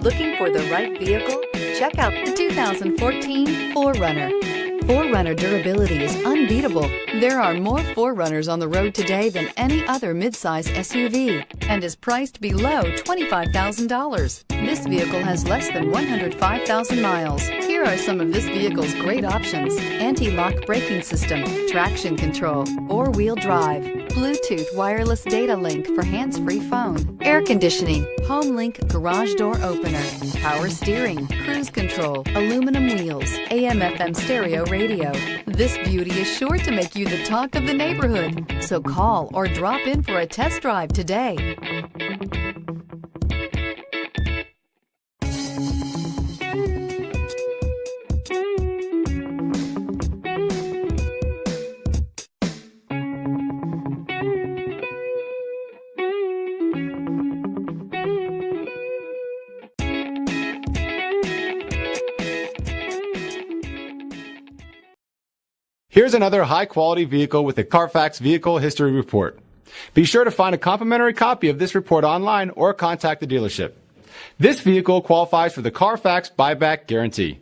Looking for the right vehicle? Check out the 2014 4runner. 4runner durability is unbeatable. There are more 4runners on the road today than any other midsize SUV and is priced below $25,000. This vehicle has less than 105,000 miles. Here are some of this vehicle's great options: anti-lock braking system, traction control, four-wheel drive, Bluetooth wireless data link for hands-free phone, air conditioning, home link garage door opener, power steering, cruise control, aluminum wheels, AM/FM stereo radio. This beauty is sure to make you the talk of the neighborhood. So call or drop in for a test drive today. Here's another high-quality vehicle with a Carfax Vehicle History Report. Be sure to find a complimentary copy of this report online or contact the dealership. This vehicle qualifies for the Carfax Buyback Guarantee.